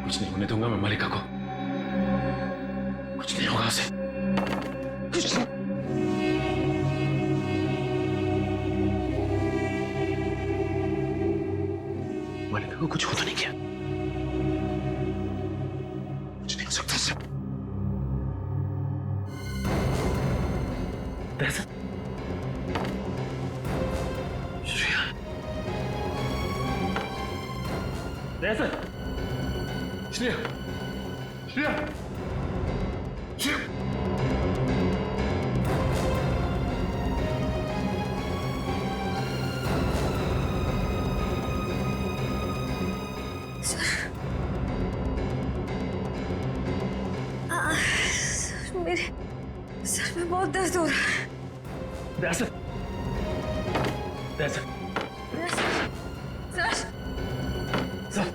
कुछ नहीं होने दूंगा मैं मलिका को। कुछ नहीं होगा उसे, कुछ नहीं। मलिका को कुछ हो तो नहीं किया? कुछ नहीं हो सकता उससे। दहशत। श्रेया, दहशत। श्रेया, श्रेया, श्रेया। मेरे सर में बहुत दर्द हो रहा है। दहशत, दहशत, सर, सर,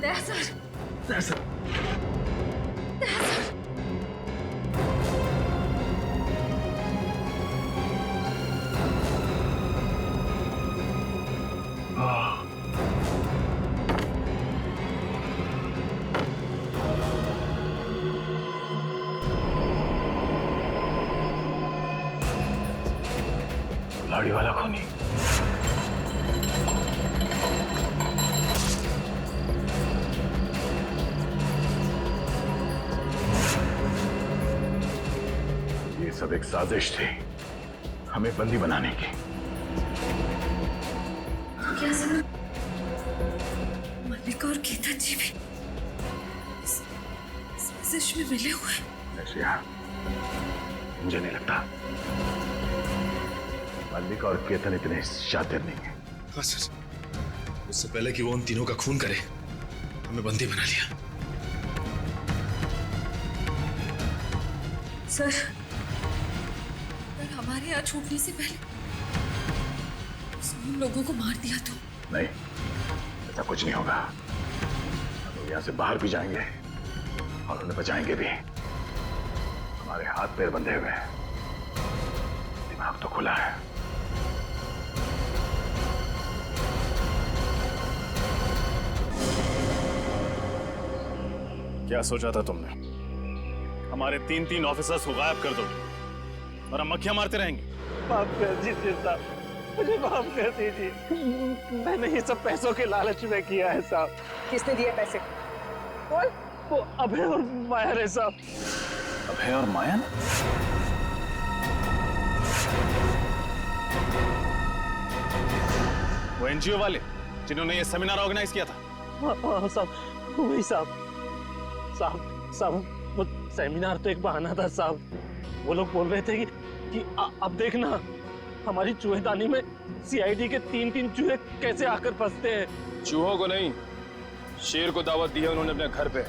दहशत, दहशत। दहशत। लाड़ी वाला खूनी। ये सब एक साजिश थी हमें बंदी बनाने की। क्या सर? मल्लिका और केतन जी भी इस साजिश में मिले हुए हैं। श्रेया, मुझे नहीं लगता मल्लिका और केतन इतने शातिर नहीं है। हाँ सर, उससे पहले कि वो उन तीनों का खून करे हमें बंदी बना लिया। सर, अगर हमारे यहाँ छूटने से पहले उसने उन लोगों को मार दिया तो? नहीं, ऐसा कुछ नहीं होगा। हम यहाँ से बाहर भी जाएंगे और उन्हें बचाएंगे भी। हमारे हाथ पैर बंधे हुए हैं, दिमाग तो खुला है। क्या सोचा था तुमने? हमारे 3-3 ऑफिसर्स को गायब कर दोगे और हम मक्खियां मारते रहेंगे? माफ कर दीजिए साहब, मुझे माफ कर दीजिए। मैंने ये सब पैसों के लालच में किया है साहब। किसने दिए पैसे? बोल। वो अभय और माया है साहब। अभय और माया? वो एनजीओ वाले जिन्होंने ये सेमिनार ऑर्गेनाइज किया था? हाँ साहब, वही साहब। साहब, वो सेमिनार तो एक बहाना था साहब। वो लोग बोल रहे थे कि अब देखना हमारी चूहेदानी में सीआईडी के 3-3 चूहे कैसे आकर फंसते हैं। चूहों को नहीं, शेर को दावत दी है उन्होंने अपने घर पे।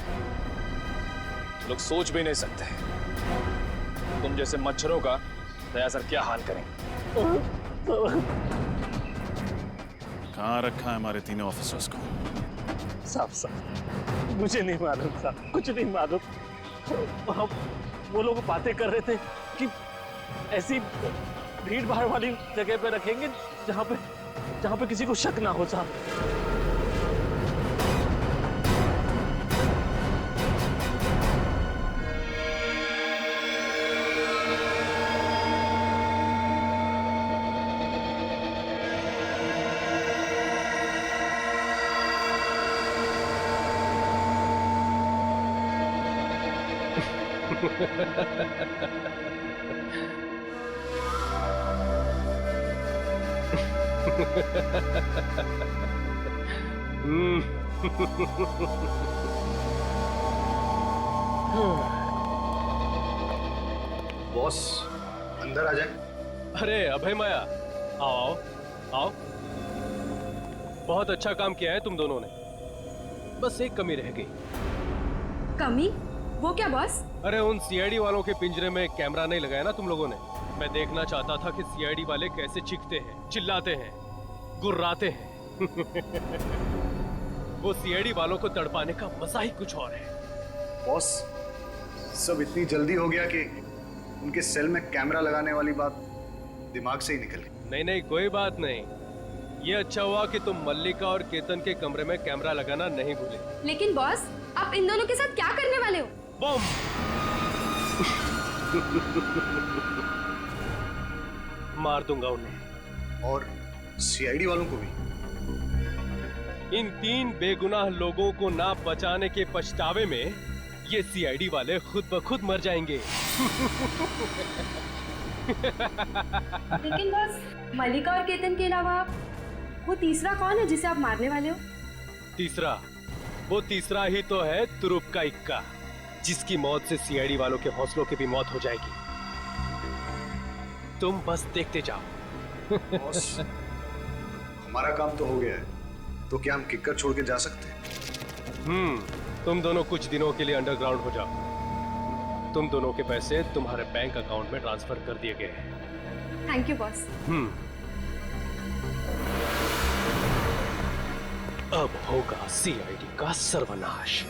लोग सोच भी नहीं सकते तुम जैसे मच्छरों का दया सर क्या हाल करेंगे। कहाँ रखा है हमारे तीनों ऑफिसर्स को? साहब, मुझे नहीं मालूम साहब, कुछ नहीं मालूम। वो लोग बातें कर रहे थे कि ऐसी भीड़ भाड़ वाली जगह पे रखेंगे जहां पे किसी को शक ना हो साहब। बॉस अंदर आ जाए। अरे अभय माया, आओ आओ। बहुत अच्छा काम किया है तुम दोनों ने। बस एक कमी रह गई। कमी? वो क्या बॉस? अरे उन सीआईडी वालों के पिंजरे में कैमरा नहीं लगाया ना तुम लोगों ने। मैं देखना चाहता था कि सीआईडी वाले कैसे चीखते हैं, चिल्लाते हैं, गुर्राते हैं। वो सीआईडी वालों को तड़पाने का मजा ही कुछ और है। बॉस, सब इतनी जल्दी हो गया कि उनके सेल में कैमरा लगाने वाली बात दिमाग से ही निकल गई। नहीं नहीं, कोई बात नहीं। ये अच्छा हुआ कि तुम मल्लिका और केतन के कमरे में कैमरा लगाना नहीं भूले। लेकिन बॉस, आप इन दोनों के साथ क्या करने वाले हो? बम। मार दूंगा उन्हें। और सीआईडी वालों को भी। इन 3 बेगुनाह लोगों को ना बचाने के पछतावे में ये सीआईडी वाले खुद ब खुद मर जाएंगे। लेकिन बॉस, मल्लिका और केतन के अलावा वो तीसरा कौन है जिसे आप मारने वाले हो? वो तीसरा ही तो है तुरुप का इक्का, जिसकी मौत से सीआईडी वालों के हौसलों की भी मौत हो जाएगी। तुम बस देखते जाओ। बॉस, हमारा काम तो हो गया है, तो क्या हम किक्कर छोड़ के जा सकते हैं? तुम दोनों कुछ दिनों के लिए अंडरग्राउंड हो जाओ। तुम दोनों के पैसे तुम्हारे बैंक अकाउंट में ट्रांसफर कर दिए गए हैं। Thank you boss. अब होगा सीआईडी का सर्वनाश।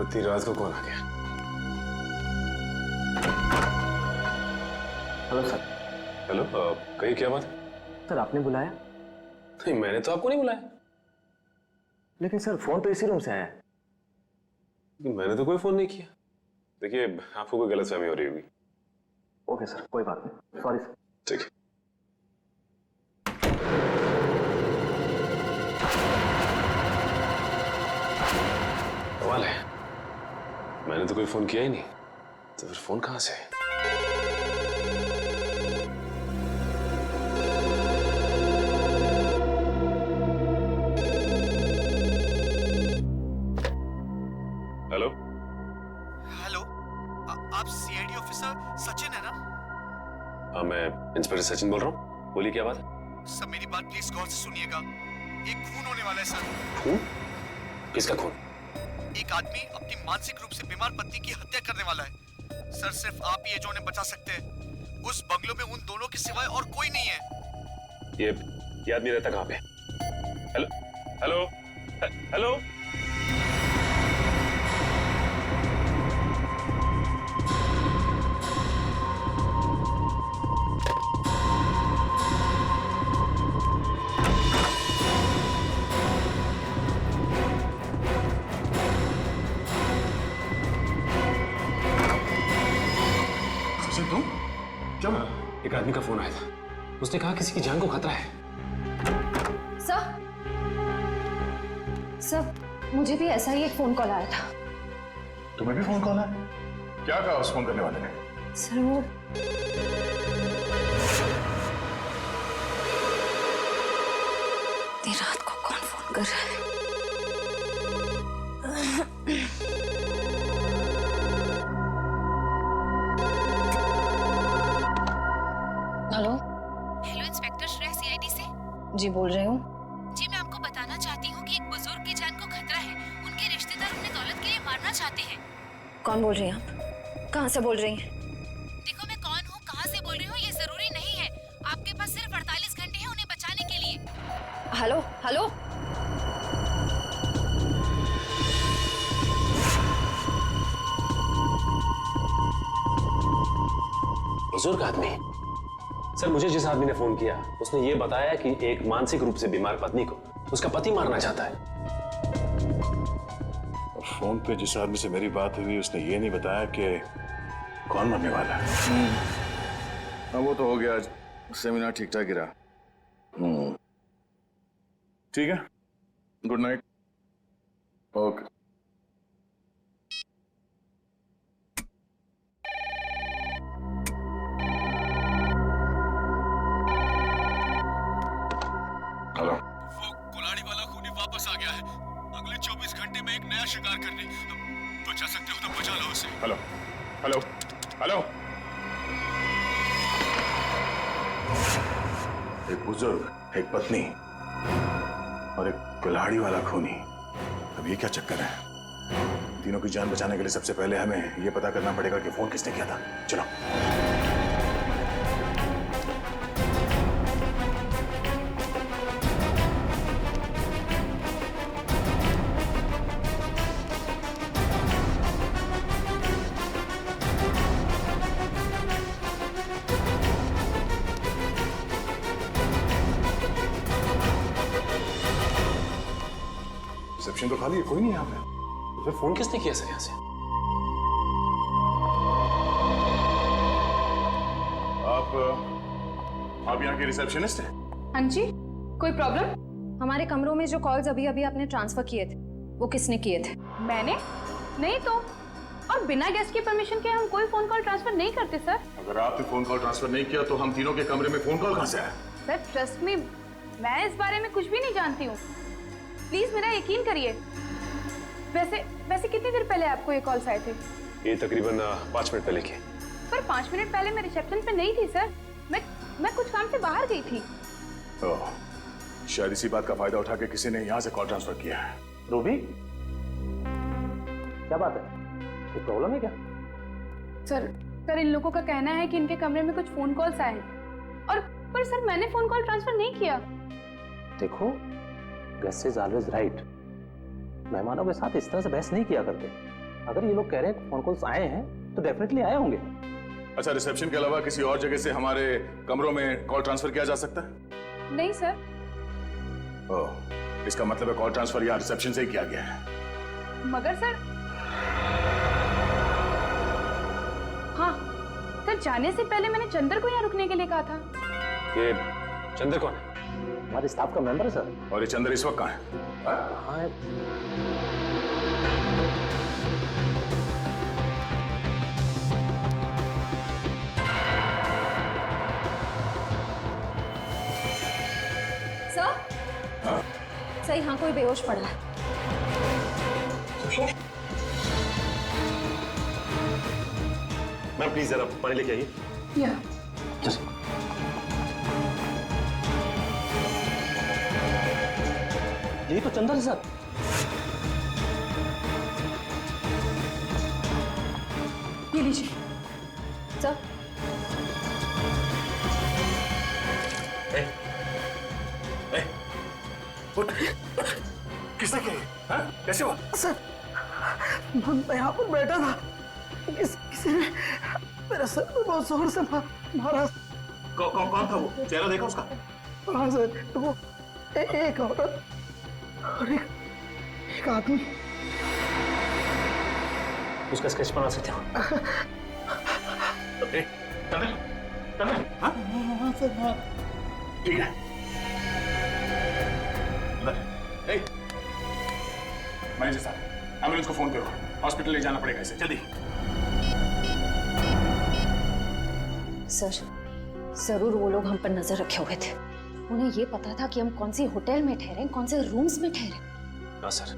इतनी रात को कौन आ गया? Hello sir. हेलो, कहिए क्या बात? सर आपने बुलाया? नहीं, मैंने तो आपको नहीं बुलाया। लेकिन सर फोन तो इसी रूम से आया है। मैंने तो कोई फोन नहीं किया। देखिए, आपको कोई गलतफहमी हो रही होगी। ओके सर, कोई बात नहीं, सॉरी सर। ठीक है। कमाल है, मैंने तो कोई फोन किया ही नहीं, तो फिर फोन कहां से? हेलो हेलो, आप सीआईडी ऑफिसर सचिन है ना? हाँ, मैं इंस्पेक्टर सचिन बोल रहा हूँ। बोलिए क्या बात है? सर मेरी बात प्लीज गौर से सुनिएगा। एक खून होने वाला है सर। खून? किसका खून? एक आदमी अपनी मानसिक रूप से बीमार पत्नी की हत्या करने वाला है सर। सिर्फ आप ही है जो उन्हें बचा सकते हैं। उस बंगलों में उन दोनों के सिवाय और कोई नहीं है। ये आदमी रहता कहाँ पे? Hello hello hello. क्या? एक आदमी का फोन आया था, उसने कहा किसी की जान को खतरा है। सर, मुझे भी ऐसा ही एक फोन कॉल आया था। तुम्हें भी फोन कॉल आया? क्या कहा उस फोन करने वाले ने? सर वो इतनी रात को कौन फोन कर रहा है? हेलो इंस्पेक्टर श्रेया सीआईडी से। जी बोल रही हूँ। जी मैं आपको बताना चाहती हूँ कि एक बुजुर्ग की जान को खतरा है। उनके रिश्तेदार उन्हें दौलत के लिए मारना चाहते हैं। कौन बोल रही हैं आप? कहाँ से बोल रही हैं? देखो मैं कौन हूँ, कहाँ से बोल रही हूँ ये जरूरी नहीं है। आपके पास सिर्फ 48 घंटे हैं उन्हें बचाने के लिए। Hello hello. बुजुर्ग आदमी? सर, मुझे जिस आदमी ने फोन किया उसने ये बताया कि एक मानसिक रूप से बीमार पत्नी को उसका पति मारना चाहता है। फोन पे जिस आदमी से मेरी बात हुई उसने ये नहीं बताया कि कौन मरने वाला है। अब वो तो हो गया, सेमिनार ठीक ठाक गिरा। ठीक है, गुड नाइट। ओके। हेलो, वो कुल्हाड़ी वाला खूनी वापस आ गया है। अगले 24 घंटे में एक नया शिकार करने। बचा सकते हो तो बचा लो उसे। Hello hello hello. एक बुजुर्ग, एक पत्नी और एक कुल्हाड़ी वाला खूनी। अब ये क्या चक्कर है? तीनों की जान बचाने के लिए सबसे पहले हमें ये पता करना पड़ेगा कि फोन किसने किया था। चलो। रिसेप्शन तो खाली है, कोई नहीं यहाँ पे। फिर फोन किसने किया सर यहाँ से? आप यहाँ के रिसेप्शनिस्ट हैं? हाँ जी, कोई प्रॉब्लम? हमारे कमरों में जो कॉल्स अभी अभी आपने ट्रांसफर किए थे, वो किसने किए थे? मैंने? नहीं तो। और बिना गेस्ट की परमिशन के हम कोई फोन कॉल ट्रांसफर नहीं करते सर। अगर आपने फोन कॉल ट्रांसफर नहीं किया तो हम तीनों के कमरे में फोन कॉल कहाँ से आया? सर ट्रस्ट मी, मैं इस बारे में कुछ भी नहीं जानती हूँ। प्लीज मेरा यकीन करिए। वैसे कितनी देर पहले आपको ये कॉल्स आए थे? ये तकरीबन 5 मिनट पहले की। पर 5 मिनट पहले मैं रिसेप्शन पे नहीं थी सर। मैं कुछ काम से बाहर गई थी। ओह, शायद इसी बात का फायदा उठा के किसी ने यहाँ से कॉल ट्रांसफर किया है। रूबी, क्या बात है? कोई प्रॉब्लम है क्या? सर इन लोगों का कहना है कि इनके कमरे में कुछ फोन कॉल्स आए हैं। और पर सर मैंने फोन कॉल ट्रांसफर नहीं किया। देखो, गेस्ट इज ऑलवेज राइट। मेहमानों के साथ इस तरह से बहस नहीं किया करते। अगर ये लोग कह रहे हैं कि फोन कॉल्स आए हैं तो डेफिनेटली आए होंगे। अच्छा, रिसेप्शन के अलावा किसी और जगह से हमारे कमरों में कॉल ट्रांसफर किया जा सकता है? नहीं सर। ओह, इसका मतलब है कॉल ट्रांसफर यहाँ रिसेप्शन से ही किया गया है। मगर सर, हाँ सर, जाने से पहले मैंने चंदर को यहाँ रुकने के लिए कहा था। ये चंदर कौन है? हमारे स्टाफ का मेंबर है सर। और ये चंदर इस वक्त कहाँ है? कहाँ है? सर? सही, हाँ, कोई बेहोश पड़ा है। मैम प्लीज जरा पानी लेके आइए। या यही तो चंदर है सर। ये लीजिए सर। किसने किया? हाँ? कैसे हुआ? सर, मैं यहाँ पर बैठा था, किसी ने मेरे सर में बहुत जोर से मारा। कौन था वो? चेहरा देखा उसका? हाँ सर, वो एक औरत और एक आदमी। उसका स्केच बना सकते हो? हाँ सर, हाँ। ठीक है। मैनेजर साहब, एम्बुलेंस को फोन करो, हॉस्पिटल ले जाना पड़ेगा इसे, जल्दी। सर, जरूर वो लोग हम पर नजर रखे हुए थे। उन्हें ये पता था कि हम कौन सी होटल में ठहरे, कौन से रूम्स में ठहरे। हाँ सर,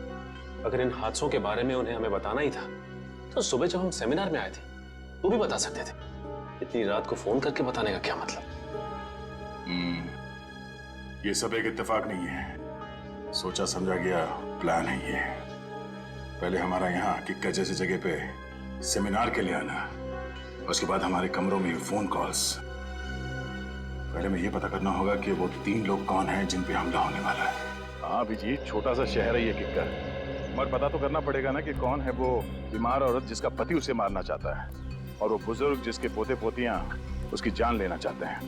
अगर इन हादसों के बारे में उन्हें हमें बताना ही था तो सुबह जब हम सेमिनार में आए थे वो भी बता सकते थे। इतनी रात को फोन करके बताने का क्या मतलब? ये सब एक इत्तेफाक नहीं है, सोचा समझा गया प्लान है ये। पहले हमारा यहाँ किक्कर जैसी जगह पे सेमिनार के लिए आना, उसके बाद हमारे कमरों में फोन कॉल्स। पहले में ये पता करना होगा कि वो 3 लोग कौन हैं जिन पे हमला होने वाला है। हाँ अभिजीत, छोटा सा शहर है ये किक्कर, मगर पता तो करना पड़ेगा ना कि कौन है वो बीमार औरत जिसका पति उसे मारना चाहता है, और वो बुजुर्ग जिसके पोते पोतियां उसकी जान लेना चाहते हैं।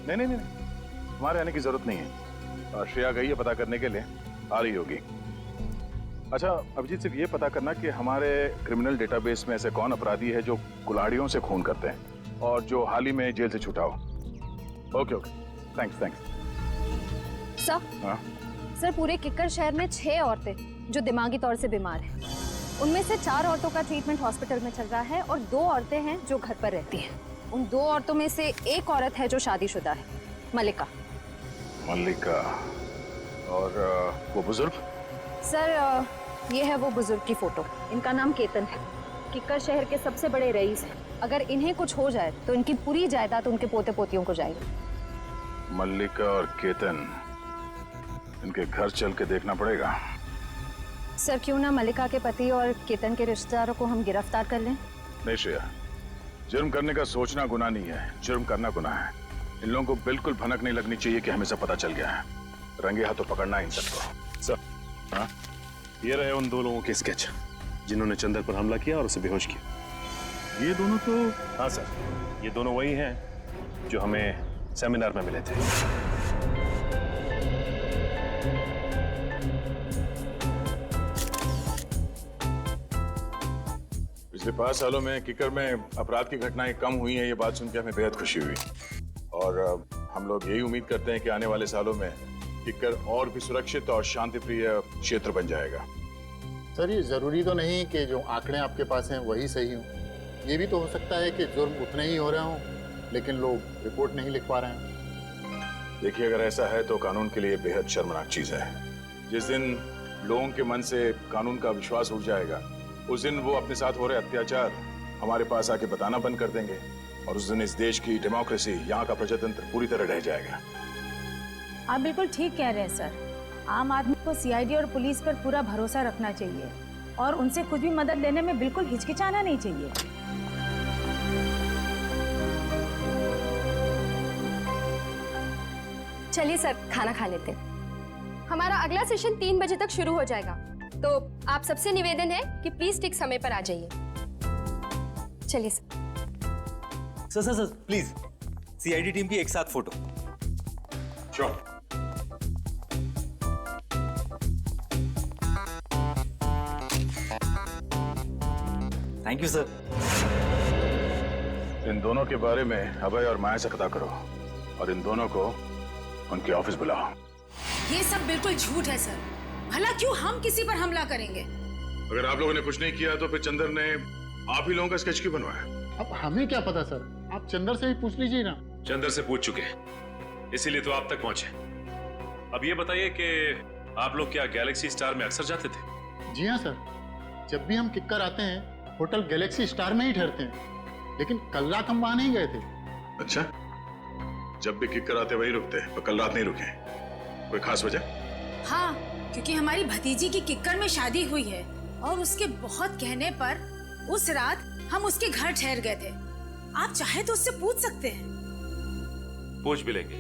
नहीं, हमारे आने की जरूरत नहीं है। श्रेया गई है पता करने के लिए, आ रही होगी। अच्छा अभिजीत, सिर्फ ये पता करना कि हमारे क्रिमिनल डेटाबेस में ऐसे कौन अपराधी है जो कुल्हाड़ियों से खून करते हैं और जो हाल ही में जेल से छूटा हो। Okay, thanks. सर, हाँ? सर, पूरे किक्कर शहर में 6 औरतें जो दिमागी तौर से बीमार हैं। उनमें से 4 औरतों का ट्रीटमेंट हॉस्पिटल में चल रहा है और 2 औरतें हैं जो घर पर रहती हैं। उन 2 औरतों में से एक औरत है जो शादीशुदा है, मल्लिका। और वो बुजुर्ग? सर, ये है वो बुजुर्ग की फोटो। इनका नाम केतन है, किक्कर शहर के सबसे बड़े रईस हैं। अगर इन्हें कुछ हो जाए तो इनकी पूरी जायदाद उनके पोते पोतियों को जाएगी। मल्लिका और केतन, इनके घर चल के देखना पड़ेगा। सर क्यों ना मल्लिका के पति और केतन के रिश्तेदारों को हम गिरफ्तार कर लें? नहीं श्रेया, जुर्म करने का सोचना गुनाह नहीं है, जुर्म करना गुनाह है। इन लोगों को बिल्कुल भनक नहीं लगनी चाहिए कि हमें सब पता चल गया है। रंगे हाथों पकड़ना है इन सबको। सर, हाँ, ये रहे उन दो लोगों के स्केच जिन्होंने चंदर पर हमला किया और उसे बेहोश किया। ये दोनों तो... हाँ सर, ये दोनों वही हैं जो हमें सेमिनार में मिले थे। पिछले 5 सालों में किकर में अपराध की घटनाएं कम हुई हैं, ये बात सुन के हमें बेहद खुशी हुई। और हम लोग यही उम्मीद करते हैं कि आने वाले सालों में किकर और भी सुरक्षित और शांतिप्रिय क्षेत्र बन जाएगा। सर, ये जरूरी तो नहीं कि जो आंकड़े आपके पास हैं वही सही हों। ये भी तो हो सकता है कि जुर्म उतने ही हो रहे हों, लेकिन लोग रिपोर्ट नहीं लिख पा रहे हैं। देखिए, अगर ऐसा है तो कानून के लिए बेहद शर्मनाक चीज है। जिस दिन लोगों के मन से कानून का विश्वास उठ जाएगा, उस दिन वो अपने साथ हो रहे अत्याचार हमारे पास आके बताना बंद कर देंगे, और उस दिन इस देश की डेमोक्रेसी, यहाँ का प्रजातंत्र पूरी तरह रह जाएगा। आप बिल्कुल ठीक कह रहे हैं सर। आम आदमी को सीआईडी और पुलिस पर पूरा भरोसा रखना चाहिए और उनसे कुछ भी मदद लेने में बिल्कुल हिचकिचाना नहीं चाहिए। चलिए सर, खाना खा लेते हैं। हमारा अगला सेशन 3 बजे तक शुरू हो जाएगा, तो आप सबसे निवेदन है कि प्लीज ठीक समय पर आ जाइए। चलिए sir. Sir please, CID team की एक साथ फोटो। श्योर। Thank you sir. इन दोनों के बारे में अभय और माया से पता करो, और इन दोनों को उनके ऑफिस बुलाओ। ये सब बिल्कुल झूठ है सर। भला क्यों हम किसी पर हमला करेंगे? अगर आप लोगों ने कुछ नहीं किया तो फिर चंदर ने आप ही लोगों का स्केच क्यों बनवाया? अब हमें क्या पता सर, आप चंदर से ही पूछ लीजिए ना। चंदर से पूछ चुके हैं, इसीलिए तो आप तक पहुंचे। अब ये बताइए कि आप लोग क्या गैलेक्सी स्टार में अक्सर जाते थे? जी हाँ सर, जब भी हम किक्कर आते हैं होटल गैलेक्सी स्टार में ही ठहरते हैं, लेकिन कल रात हम वहां नहीं गए थे। अच्छा, जब भी किक्कर आते वही रुकते, पर कल रात नहीं रुके। कोई खास वजह? हाँ, क्योंकि हमारी भतीजी की किक्कर में शादी हुई है और उसके बहुत कहने पर उस रात हम उसके घर ठहर गए थे। आप चाहे तो उससे पूछ सकते हैं। पूछ भी लेंगे,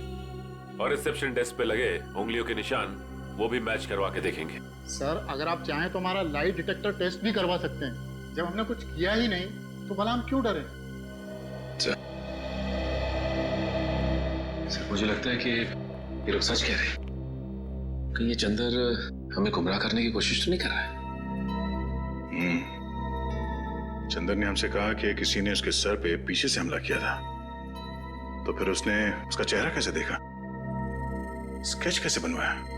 और रिसेप्शन डेस्क पे लगे उंगलियों के निशान वो भी मैच करवा के देखेंगे। सर, अगर आप चाहें तो हमारा लाई डिटेक्टर टेस्ट भी करवा सकते हैं। जब हमने कुछ किया ही नहीं तो भला हम क्यों डरे? सर, मुझे लगता है कि ये लोग सच कह रहे हैं। कहीं ये चंदर हमें गुमराह करने की कोशिश तो नहीं कर रहा है? चंदर ने हमसे कहा कि किसी ने उसके सर पे पीछे से हमला किया था, तो फिर उसने उसका चेहरा कैसे देखा, स्केच कैसे बनवाया?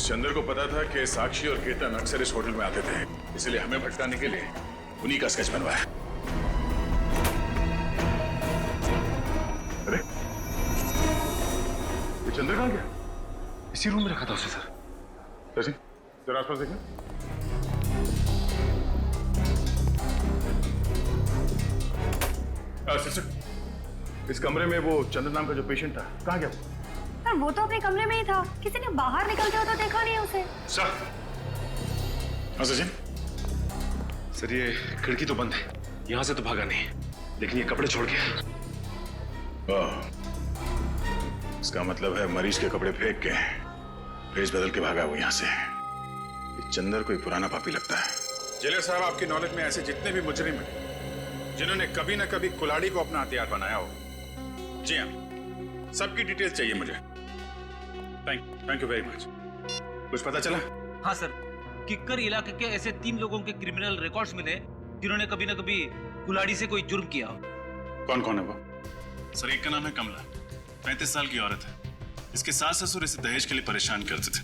चंदर को पता था कि साक्षी और केतन अक्सर इस होटल में आते थे, इसलिए हमें भटकाने के लिए उन्हीं का स्केच बनवाया। अरे, ये चंदर कहाँ गया? इसी रूम में रखा था उसे सर। सचिन, जरा आसपास देखना। सिस्टर, इस कमरे में वो चंदर नाम का जो पेशेंट था, कहाँ गया? सर, वो तो अपने कमरे में ही था। किसी ने बाहर निकलते हो तो देखा नहीं उसे। सर, हाँ सचिन। सर, ये खिड़की तो बंद है, यहां से तो भागा नहीं, लेकिन ये कपड़े छोड़ गया। इसका मतलब है मरीज के कपड़े फेंक के भेष बदल के भागा वो यहां से। ये चंदर कोई पुराना पापी लगता है। जेलर साहब, आपकी नॉलेज में ऐसे जितने भी मुजरिम हैं जिन्होंने कभी ना कभी कुल्हाड़ी को अपना हथियार बनाया हो, जी हाँ, सबकी डिटेल्स चाहिए मुझे। Thank you very much. कुछ पता चला? हाँ सर, किक्कर इलाके के ऐसे 3 लोगों के क्रिमिनल रिकॉर्ड्स मिले जिन्होंने कभी ना कभी कुल्हाड़ी से कोई जुर्म किया हो। कौन कौन है वो? सर, एक का नाम है कमला, 35 साल की औरत है। इसके सास ससुर इसे दहेज के लिए परेशान करते थे।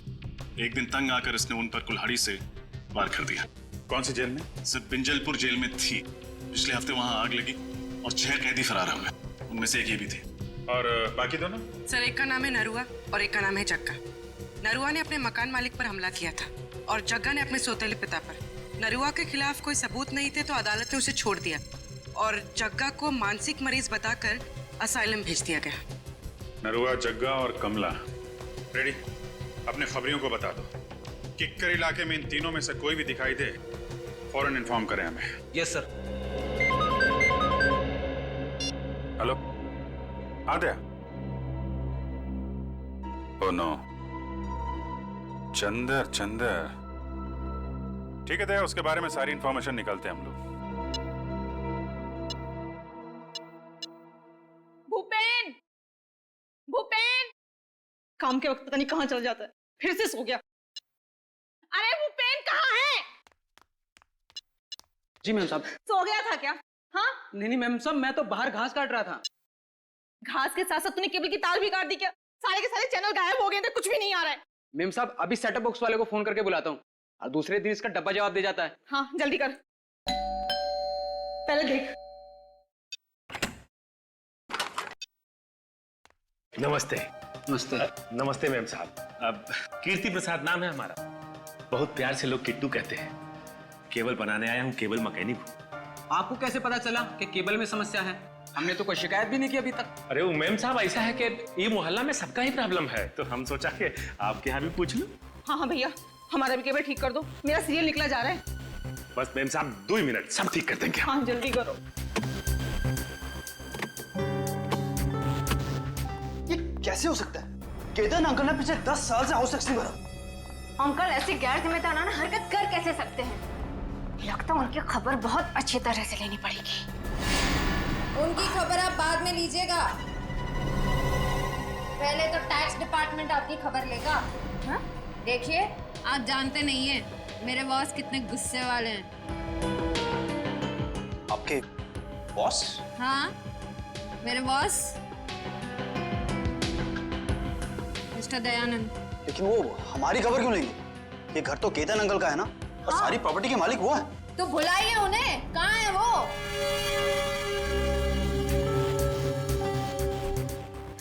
एक दिन तंग आकर इसने उन पर कुल्हाड़ी से वार कर दिया। कौन सी जेल में? सर, बिंजलपुर जेल में थी। पिछले हफ्ते वहां आग लगी और 6 कैदी फरार हो गए, उनमें से एक ये भी थी। और बाकी दोनों? सर, एक का नाम है नरुआ और एक का नाम है जग्गा। नरुआ ने अपने मकान मालिक पर हमला किया था और जग्गा ने अपने सौतेले पिता पर। नरुआ के खिलाफ कोई सबूत नहीं थे तो अदालत ने उसे छोड़ दिया और जग्गा को मानसिक मरीज बताकर असाइलम भेज दिया गया। नरुआ, जग्गा और कमला रेडी? अपने खबरियों को बता दो, किक्कर इलाके में इन तीनों में से कोई भी दिखाई दे फौरन इन्फॉर्म करें हमें। Yes sir. Hello, Aadya? Oh no, Chandar. ठीक है दया, उसके बारे में सारी इंफॉर्मेशन निकालते हैं हम लोग। भूपेन काम के वक्त पता नहीं कहाँ चल जाता है, फिर से सो गया। अरे भूपेन कहाँ है? जी मैम साहब। सो गया था क्या? हाँ? नहीं मैम साहब, मैं तो बाहर घास काट रहा था। घास के साथ साथ तूने केबल की तार भी काट दी क्या? सारे के सारे चैनल गायब हो गए थे, कुछ भी नहीं आ रहा है। मैम साहब, अभी सेटअप बॉक्स वाले को फोन करके बुलाता हूँ और दूसरे दिन इसका डब्बा जवाब दे जाता है। हाँ जल्दी कर, पहले देख। नमस्ते। नमस्ते। नमस्ते मैम साहब। अब कीर्ति प्रसाद नाम है हमारा। बहुत प्यार से लोग किट्टू कहते हैं। केबल बनाने आया हूँ, केबल मैकेनिक हूँ। आपको कैसे पता चला कि केबल में समस्या है? हमने तो कोई शिकायत भी नहीं की अभी तक। अरे वो मैम साहब, ऐसा है कि ये मोहल्ला में सबका ही प्रॉब्लम है, तो हम सोचा कि आपके यहाँ भी पूछ लूं। हाँ भैया, हमारा भी केबल ठीक कर दो, मेरा सीरियल निकला जा रहा है। बस मैम साहब 2 मिनट, सब ठीक कर देंगे। हाँ जल्दी करो। ये कैसे हो सकता है? केतन अंकल ने पिछले 10 साल से हाउस टैक्स नहीं भरा। अंकल ऐसी गैर जिम्मेदाराना हरकत कर कैसे सकते हैं? लगता है उनकी खबर बहुत अच्छी तरह से लेनी पड़ेगी। उनकी खबर आप बाद में लीजिएगा, पहले तो टैक्स डिपार्टमेंट आपकी खबर लेगा। हाँ? देखिए, आप जानते नहीं हैं मेरे बॉस कितने गुस्से वाले हैं। आपके बॉस? हाँ, मेरे बॉस मिस्टर दयानंद। लेकिन वो हमारी खबर क्यों लेंगे? ये घर तो केतन अंकल का है ना, और सारी प्रॉपर्टी के मालिक वो है। तो बुलाइए उन्हें, कहाँ है वो?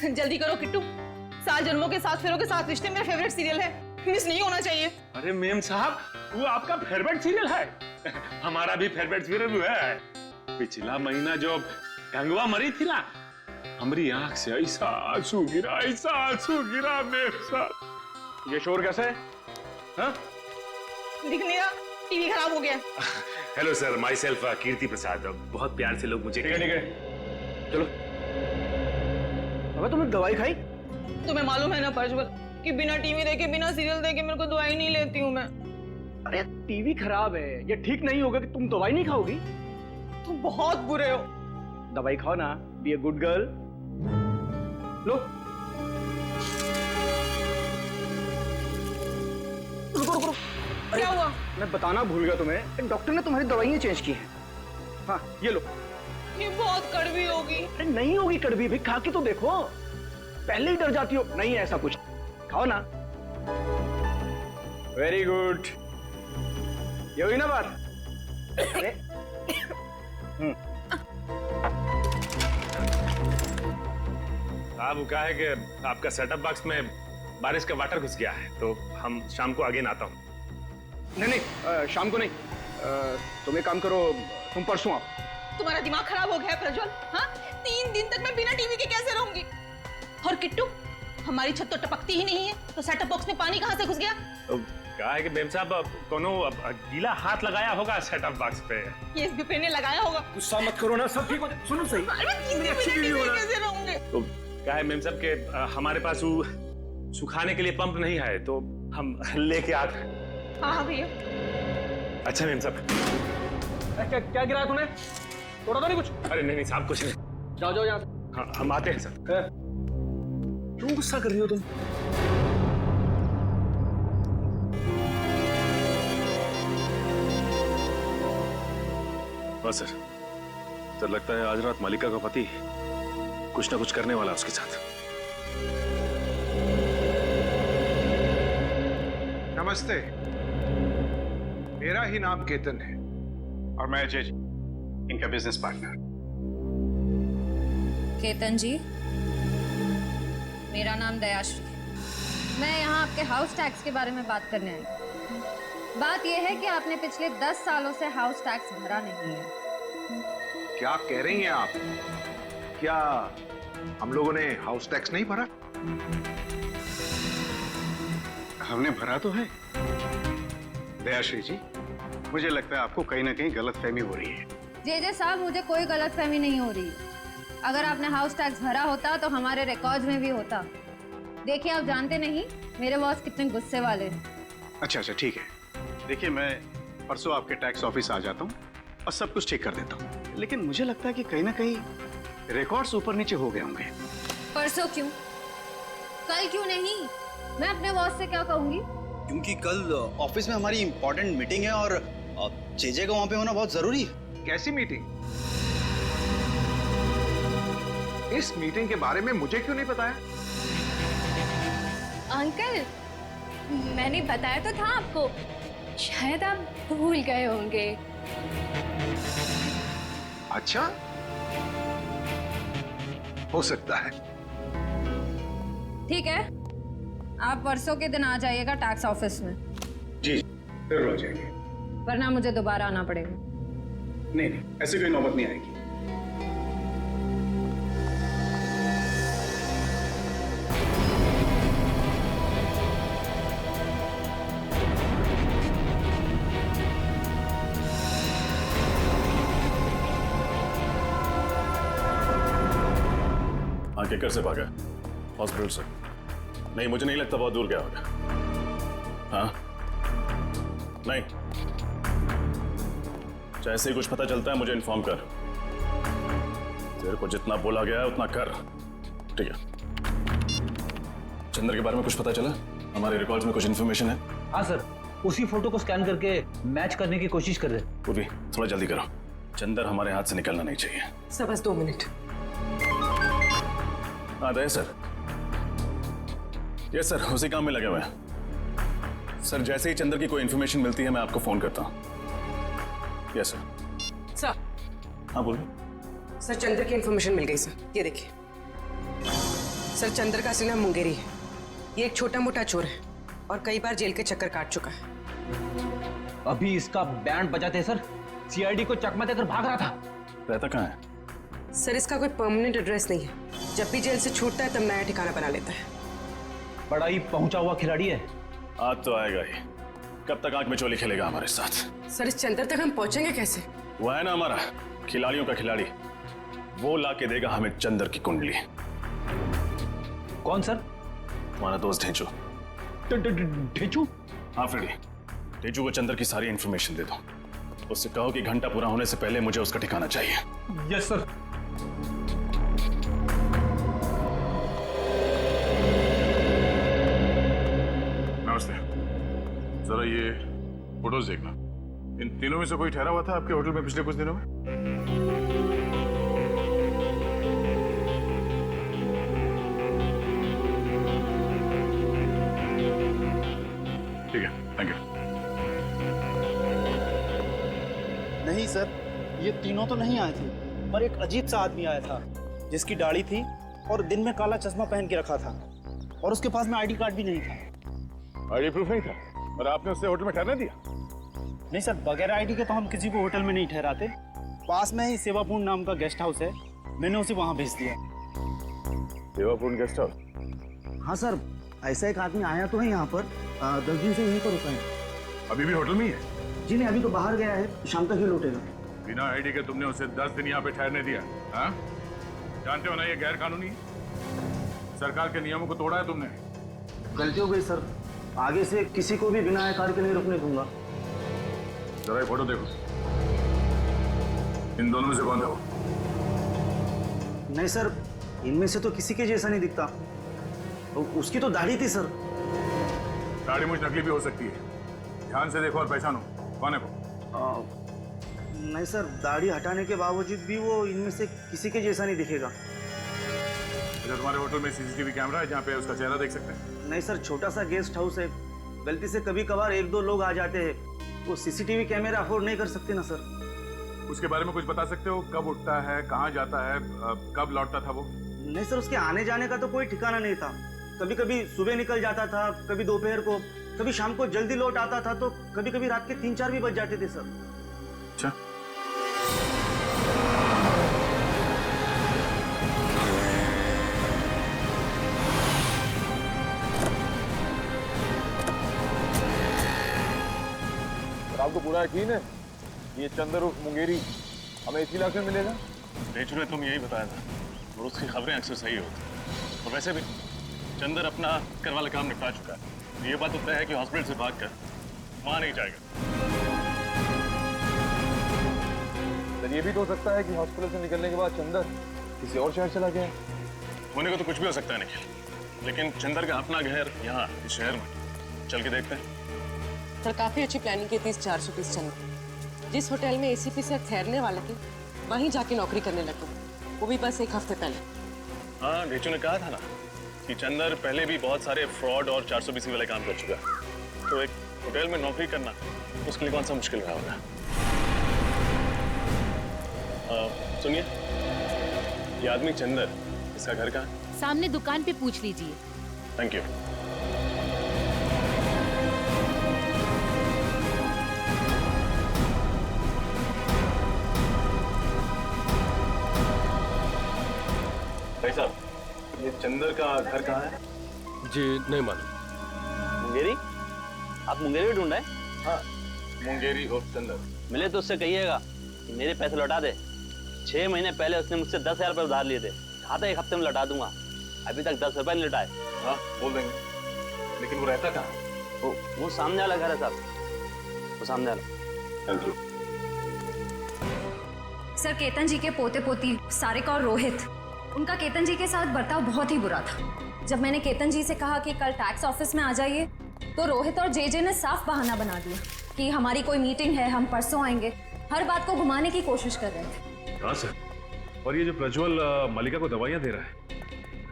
जल्दी करो किट्टू, 7 जन्मों के 7 फेरों के 7 रिश्ते मेरा फेवरेट सीरियल है, मिस नहीं होना चाहिए। अरे मैम साहब, वो आपका फेवरेट सीरियल है? हमारा भी फेवरेट सीरियल है। पिछला महीना जो गंगवा मरी थी ना, हमारी आंख से ऐसा आंसू गिरा मैम साहब। ये शोर कैसे है? हाँ? दिख नहीं रहा, टीवी खराब हो गया। हेलो सर, माई सेल्फ कीर्ति प्रसाद। बहुत प्यार से लोग मुझे। ठीक है, चलो। अबे तुमने दवाई खाई? तुम्हें मालूम है ना प्रज्वल कि बिना टीवी देखे, बिना सीरियल देखे मेरे को दवाई नहीं लेती हूँ मैं। अरे टीवी खराब है, ये ठीक नहीं होगा कि तुम दवाई नहीं खाओगी। तुम बहुत बुरे हो। दवाई खाओ ना, बी ए गुड गर्ल। लो। रुको। क्या हुआ? मैं बताना भूल गया तुम्हें, डॉक्टर ने तुम्हारी दवाइयाँ चेंज की हैं। हाँ ये लो। ये बहुत कड़वी होगी। अरे नहीं होगी कड़वी भी, खा के तो देखो। पहले ही डर जाती हो। नहीं है ऐसा कुछ, खाओ ना। वेरी गुड, ये हुई ना बात। अरे साहब क्या है कि आपका सेटअप बॉक्स में बारिश का वाटर घुस गया है, तो हम शाम को आगे आता हूँ। नहीं, शाम को नहीं। तुम एक काम करो, तुम परसों आओ। तुम्हारा दिमाग खराब हो गया है प्रज्वल। हाँ, 3 दिन तक मैं बिना टीवी के कैसे रहूंगी? और किट्टू, हमारी छत तो टपकती ही नहीं है, तो सेटअप बॉक्स में पानी कहाँ से घुस गया? क्या है कि मेम साहब कोनो गीला हाथ लगाया होगा सेटअप बॉक्स पे। ये इस बिपिन ने लगाया होगा। गुस्सा मत करो ना, सब ठीक हो जाए। सुनो सही, मेरी अच्छी बीवी हो कैसे रहूंगे? तो क्या है मेम साहब के हमारे पास वो सुखाने के लिए पंप नहीं है, तो हम लेके आते हैं। हाँ भैया। अच्छा मेम साहब। क्या गिराया तूने? तोड़ा तो नहीं कुछ? अरे नहीं साहब, कुछ नहीं। जाओ जाओ यहाँ से। हाँ हम आते हैं सर। क्यों गुस्सा कर रही हो तुम? बस सर लगता है आज रात मालिका का पति कुछ ना कुछ करने वाला उसके साथ। नमस्ते, मेरा ही नाम केतन है और मैं अजय जी, इनका बिजनेस पार्टनर। केतन जी, मेरा नाम दयाश्री है। मैं यहाँ आपके हाउस टैक्स के बारे में बात करने आई हूँ। बात यह है कि आपने पिछले 10 सालों से हाउस टैक्स भरा नहीं है। क्या कह रही हैं आप? क्या हम लोगों ने हाउस टैक्स नहीं भरा? हमने भरा तो है। दयाश्री जी, मुझे लगता है आपको कहीं ना कहीं गलतफहमी हो रही है। जे साहब, मुझे कोई गलतफहमी नहीं हो रही। अगर आपने हाउस टैक्स भरा होता तो हमारे रिकॉर्ड्स में भी होता। देखिए, आप जानते नहीं मेरे बॉस कितने गुस्से वाले हैं। अच्छा ठीक है। देखिए, मैं परसों आपके टैक्स ऑफिस आ जाता हूँ और सब कुछ ठीक कर देता हूँ, लेकिन मुझे लगता है कि कहीं ना कहीं रिकॉर्ड्स ऊपर नीचे हो गए होंगे। परसों क्यों? कल क्यों नहीं? मैं अपने बॉस से क्या कहूंगी? क्योंकि कल ऑफिस में हमारी इंपॉर्टेंट मीटिंग है और जेजे का वहां पे होना बहुत जरूरी है। कैसी मीटिंग? इस मीटिंग के बारे में मुझे क्यों नहीं बताया? अंकल, मैंने बताया तो था आपको, शायद आप भूल गए होंगे। अच्छा, हो सकता है। ठीक है, आप परसों के दिन आ जाइएगा टैक्स ऑफिस में। जी जरूर आ जाएंगे। वरना मुझे दोबारा आना पड़ेगा। नहीं, ऐसी कोई नौबत नहीं आएगी। केकर से भागा? हॉस्पिटल से? नहीं, मुझे नहीं लगता, बहुत दूर गया होगा। हाँ? नहीं, जैसे ही कुछ पता चलता है मुझे इन्फॉर्म कर। तेरे को जितना बोला गया है उतना कर, ठीक है? चंद्र के बारे में कुछ पता चला? हमारे रिकॉर्ड्स में कुछ इन्फॉर्मेशन है? हाँ सर, उसी फोटो को स्कैन करके मैच करने की कोशिश कर रहे। पूर्वी, थोड़ा जल्दी करो। चंद्र हमारे हाथ से निकलना नहीं चाहिए। सर बस 2 मिनट। हाँ दया सर। यस सर, उसी काम में लगे हुए हैं। सर जैसे ही चंद्र की कोई इन्फॉर्मेशन मिलती है मैं आपको फोन करता हूँ। Yes sir. सर। हाँ बोलिए। सर, चंद्र की इन्फॉर्मेशन मिल गई सर। ये देखिए सर, चंद्र का असली नाम मुंगेरी है। ये एक छोटा मोटा चोर है और कई बार जेल के चक्कर काट चुका है। अभी इसका बैंड बजाते सर, सीआईडी को चकमा देकर भाग रहा था। रहता कहाँ है? सर, इसका कोई परमानेंट एड्रेस नहीं है। जब भी जेल से छूटता है तब नया ठिकाना बना लेता है। बड़ा ही पहुंचा हुआ खिलाड़ी है। आज तो आएगा ही। कब तक आंख में चोली खेलेगा हमारे साथ? सर, इस चंद्र तक हम पहुंचेंगे कैसे? वो है ना हमारा खिलाड़ियों का खिलाड़ी, वो ला के देगा हमें चंद्र की कुंडली। कौन सर? तुम्हारा दोस्त ढेंचू। ढेंचू? हाँ फ्रेडी, ढेंचू को चंद्र की सारी इंफॉर्मेशन दे दो। उससे कहो कि घंटा पूरा होने से पहले मुझे उसका ठिकाना चाहिए। Yes sir. नमस्ते, जरा ये फोटोज देखना। इन तीनों में से कोई ठहरा हुआ था आपके होटल में पिछले कुछ दिनों में? ठीक है, थैंक यू। नहीं सर, ये तीनों तो नहीं आए थे, पर एक अजीब सा आदमी आया था जिसकी दाढ़ी थी और दिन में काला चश्मा पहन के रखा था और उसके पास में आईडी कार्ड भी नहीं था। आईडी प्रूफ नहीं था और आपने उससे होटल में ठहरने दिया? नहीं सर, बगैर आईडी के तो हम किसी को होटल में नहीं ठहराते। पास में ही सेवापूर्ण नाम का गेस्ट हाउस है, मैंने उसे वहां भेज दिया। सेवापूर्ण गेस्ट हाउस? हाँ सर, ऐसा एक आदमी आया तो है यहाँ पर, 10 दिन से यहीं पर रुका है। अभी भी होटल में ही है? जी नहीं, अभी तो बाहर गया है, शाम तक ही लौटेगा। बिना आईडी के तुमने उसे 10 दिन यहाँ पे ठहरने दिया? हाँ? जानते हो ना ये गैर कानूनी है? सरकार के नियमों को तोड़ा है तुमने। गलती हो गई सर, आगे से किसी को भी बिना आधार के नहीं रुकने दूंगा। जरा ये फोटो देखो, इन दोनों में से कौन था वो? नहीं सर, इनमें से तो किसी के जैसा नहीं दिखता। उसकी तो दाढ़ी थी सर। दाढ़ी मुझ नकली भी हो सकती है, ध्यान से देखो और पहचानो कौन है वो। नहीं सर, दाढ़ी हटाने के बावजूद भी वो इनमें से किसी के जैसा नहीं दिखेगा। अच्छा, तुम्हारे होटल में सीसीटीवी कैमरा है जहाँ पे उसका चेहरा देख सकते हैं? नहीं सर, छोटा सा गेस्ट हाउस है, गलती से कभी कभार 1-2 लोग आ जाते हैं, वो सीसीटीवी कैमरा अफोर्ड नहीं कर सकते ना सर। उसके बारे में कुछ बता सकते हो? कब उठता है, कहाँ जाता है, कब लौटता था वो? नहीं सर, उसके आने जाने का तो कोई ठिकाना नहीं था। कभी कभी सुबह निकल जाता था, कभी दोपहर को, कभी शाम को जल्दी लौट आता था, तो कभी कभी रात के 3-4 भी बज जाते थे सर। अच्छा, आपको पूरा यकीन है ये चंदर उर्फ मुंगेरी हमें इसी इलाके में मिलेगा? बेचू ने तुम यही बताया था और उसकी खबरें अक्सर सही होती। और वैसे भी चंदर अपना कर वाला काम निपटा चुका है, तो ये बात तो तय है कि हॉस्पिटल से भागकर वहां नहीं जाएगा। तो ये भी तो हो सकता है कि हॉस्पिटल से निकलने के बाद चंदर किसी और शहर चला गया। होने को तो कुछ भी हो सकता है निखिल, लेकिन चंदर का अपना घर यहाँ इस शहर में, चल के देखते हैं। सर काफी अच्छी प्लानिंग की थी इस 400 पीस चंदर। जिस होटल में एसीपी से ठहरने वाले थे वहीं जाके नौकरी करने लगे, वो भी बस 1 हफ्ते पहले। हाँ, भेचू ने कहा था ना कि चंदर पहले भी बहुत सारे फ्रॉड और 420 वाले काम कर चुका है, तो एक होटल में नौकरी करना उसके लिए कौन सा मुश्किल रहा होगा। सुनिए, ये आदमी चंदर, इसका घर कहाँ है? सामने दुकान पे पूछ लीजिए। Thank you. भाई साहब, ये चंदर का घर कहाँ है? जी नहीं मालूम। मुंगेरी? आप मुंगेरी ढूंढ रहे हैं? हाँ, मुंगेरी और चंदर। मिले तो उससे कहिएगा कि मेरे पैसे लौटा दे। 6 महीने पहले उसने मुझसे 10,000 रुपये उधार लिए थे, कहा था 1 हफ्ते में लौटा दूंगा, अभी तक 10 रुपये नहीं लौटाए। हाँ, बोल देंगे, लेकिन वो रहता कहाँ? वो सामने वाला घर है साहब, वो सामने वाला। Thank you. सर, केतन जी के पोते पोती सारिका और रोहित, उनका केतन जी के साथ बर्ताव बहुत ही बुरा था। जब मैंने केतन जी से कहा कि कल टैक्स ऑफिस में आ जाइए, तो रोहित और जेजे ने साफ बहाना बना दिया कि हमारी कोई मीटिंग है, हम परसों आएंगे। हर बात को घुमाने की कोशिश कर रहे थे। हाँ सर, और ये जो प्रज्वल मलिका को दवाइयाँ दे रहा है,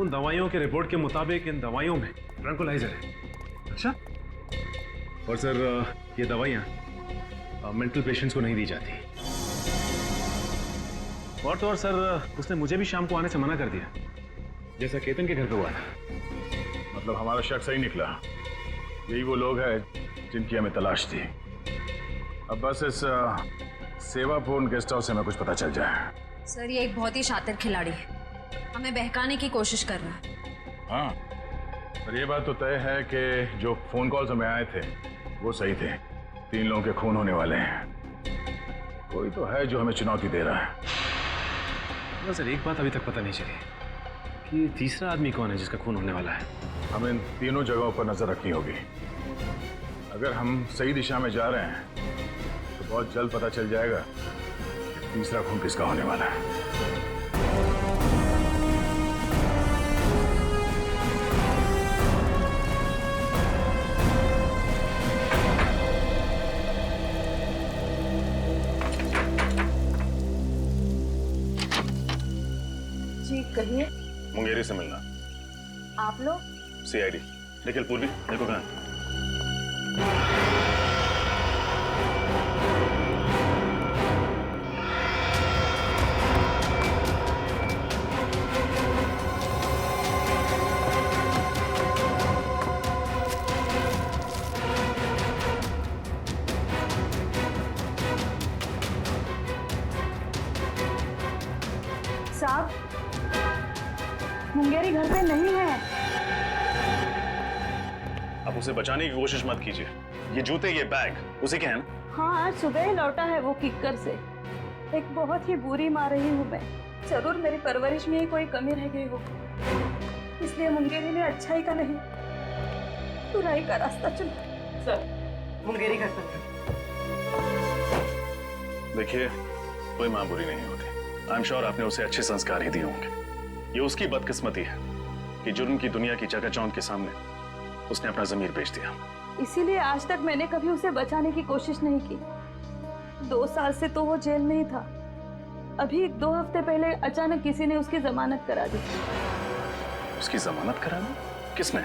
उन दवाइयों के रिपोर्ट के मुताबिक इन दवाइयों में ट्रैंकुलाइजर है। अच्छा, और सर ये दवाइयाँ मेंटल पेशेंट्स को नहीं दी जाती। और तो और सर, उसने मुझे भी शाम को आने से मना कर दिया, जैसा केतन के घर पे हुआ था। मतलब हमारा शक सही निकला, यही वो लोग हैं जिनकी हमें तलाश थी। अब बस इस सेवापूर्ण गेस्ट हाउस से हमें कुछ पता चल जाए। सर, ये एक बहुत ही शातिर खिलाड़ी है, हमें बहकाने की कोशिश कर रहा है। हाँ, पर ये बात तो तय है कि जो फोन कॉल्स हमें आए थे वो सही थे। 3 लोगों के खून होने वाले हैं, कोई तो है जो हमें चुनौती दे रहा है। सर, एक बात अभी तक पता नहीं चली कि तीसरा आदमी कौन है जिसका खून होने वाला है। हमें इन तीनों जगहों पर नजर रखनी होगी। अगर हम सही दिशा में जा रहे हैं तो बहुत जल्द पता चल जाएगा कि तीसरा खून किसका होने वाला है। जी कहिए। मुंगेरी से मिलना। आप लोग? सीआईडी। निखिल, पूर्वी देखो कहाँ है? साहब, मुंगेरी घर पे नहीं है। आप उसे बचाने की कोशिश मत कीजिए। ये जूते, ये बैग उसी के हैं ना? हाँ, आज सुबह ही लौटा है वो किक्कर से। एक बहुत ही बुरी माँ रही हूँ मैं। जरूर मेरी परवरिश में ही कोई कमी रह गई हो, इसलिए मुंगेरी ने अच्छाई का नहीं बुराई का रास्ता चुना। सर, मुंगेरी घर पर। देखिए, कोई माँ बुरी नहीं होती। आई एम श्योर आपने उसे अच्छे संस्कार ही दिए होंगे। ये उसकी बदकिस्मती है कि जुर्म की दुनिया की चकाचौंध के सामने उसने अपना जमीर बेच दिया। इसीलिए आज तक मैंने कभी उसे बचाने की कोशिश नहीं की। 2 साल से तो वो जेल में ही था। अभी 2 हफ्ते पहले अचानक किसी ने उसकी जमानत करा दी। उसकी जमानत करा दी? किसने?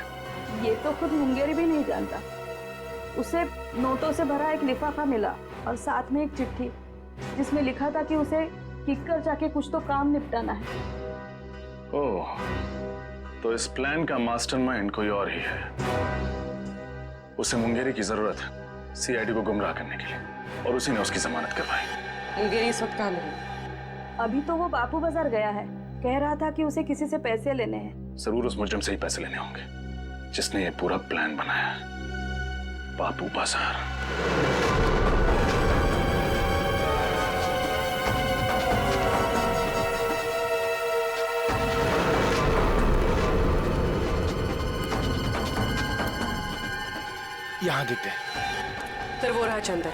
ये तो खुद मुंगेरी भी नहीं जानता। उसे नोटों से भरा एक लिफाफा मिला और साथ में एक चिट्ठी जिसमें लिखा था कि उसे किक्कर जाके कुछ तो काम निपटाना है। ओह, तो इस प्लान का मास्टरमाइंड कोई और ही है। उसे मुंगेरी की जरूरत है सीआईडी को गुमराह करने के लिए, और उसी ने उसकी जमानत करवाई। मुंगेरी इस वक्त कहाँ मिली? अभी तो वो बापू बाजार गया है। कह रहा था कि उसे किसी से पैसे लेने हैं। जरूर उस मुजरिम से ही पैसे लेने होंगे जिसने ये पूरा प्लान बनाया है। बापू बाजार। यहाँ दिखते हैं। फिर वो रहा चंदर।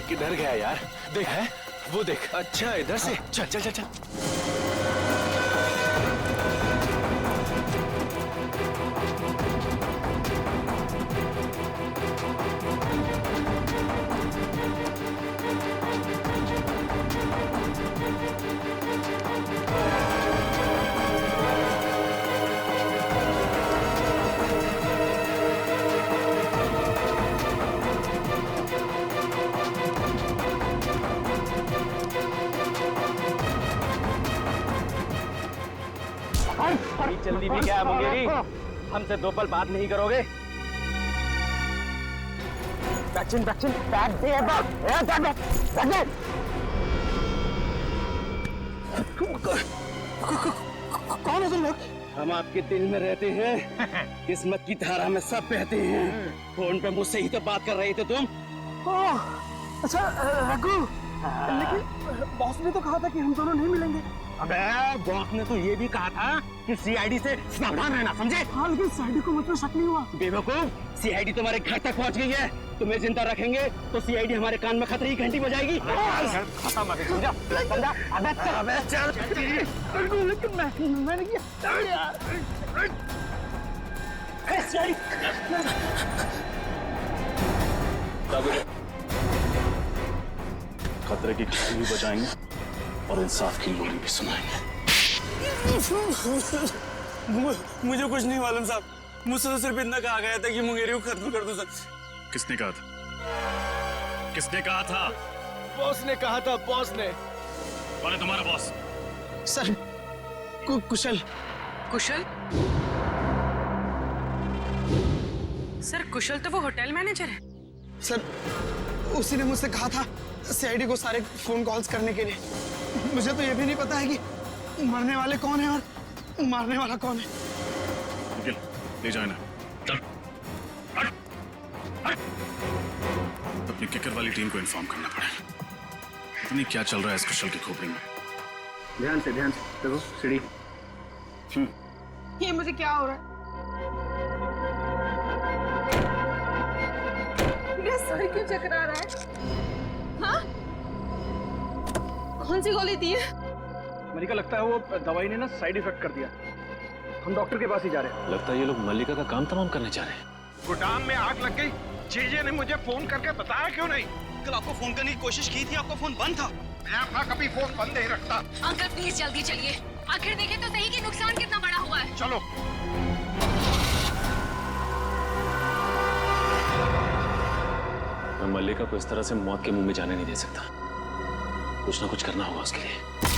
किधर गया यार? देख है वो देख। अच्छा, इधर से। चल चल चल चल। जल्दी भी क्या मुंगेरी, हमसे 2 पल बात नहीं करोगे? वैक्सीन वैक्सीन बैग दे कौन है तुम लोग? हम आपके दिल में रहते हैं, किस्मत की धारा में सब बहते हैं। फोन पे मुझसे ही तो बात कर रहे थे तुम। अच्छा रघु, लेकिन बॉस ने तो कहा था कि हम दोनों नहीं मिलेंगे। अबे बॉस ने तो ये भी कहा था कि सीआईडी से सावधान रहना, समझे? हाँ, लेकिन सीआईडी को मुझ पर शक नहीं हुआ। बेवकूफ, सीआईडी तुम्हारे घर तक पहुंच गई है। तुम्हें जिंदा रखेंगे तो सीआईडी हमारे कान में खतरे की घंटी बजाएगी। खत्म अभी, समझा? समझा? अबे चल। लेकिन मैंने किया यार। खतरे की घंटी भी बजाएंगे और इंसाफ की लोरी भी सुनाएंगे। मुझे कुछ नहीं मालूम साहब, मुझसे तो सिर्फ इतना कहा गया था कि मुंगेरी को खत्म कर दो सर। किसने कहा था? किसने कहा था? बॉस ने कहा था, बॉस ने। कौन है तुम्हारा बॉस? सर, कुशल। कुशल? सर, कुशल तो वो होटल मैनेजर है। सर, उसी ने मुझसे कहा था सीआईडी को सारे फोन कॉल्स करने के लिए। मुझे तो ये भी नहीं पता है कि मरने वाले कौन है और मारने वाला कौन है। निखिल, ले जाए ना। चल। हट। हट। अपनी किकर वाली टीम को इन्फॉर्म करना पड़ेगा। पता नहीं क्या चल रहा है इस कुशल की खोपड़ी में। ध्यान से देखो सीढ़ी। ये मुझे क्या हो रहा है? मेरा सर क्यों चकरा रहा है? हाँ? कौन सी गोली दी है? मलिका लगता है वो दवाई ने ना साइड इफेक्ट कर दिया। हम डॉक्टर के पास ही जा रहे हैं। लगता है ये लोग मल्लिका का काम तमाम करने जा रहे हैं। गोदाम में आग लग गई, जीजे ने मुझे फोन करके बताया क्यों नहीं? अंकल आपको फोन करने की कोशिश की थी, आपका फोन बंद था। मैं अपना कभी फोन बंद नहीं रखता। अंकल प्लीज जल्दी चलिए, आखिर देखें तो सही कि नुकसान कितना बड़ा हुआ है। चलो। मैं मल्लिका को इस तरह से मौत के मुंह में जाने नहीं दे सकता। कुछ ना कुछ करना होगा उसके लिए।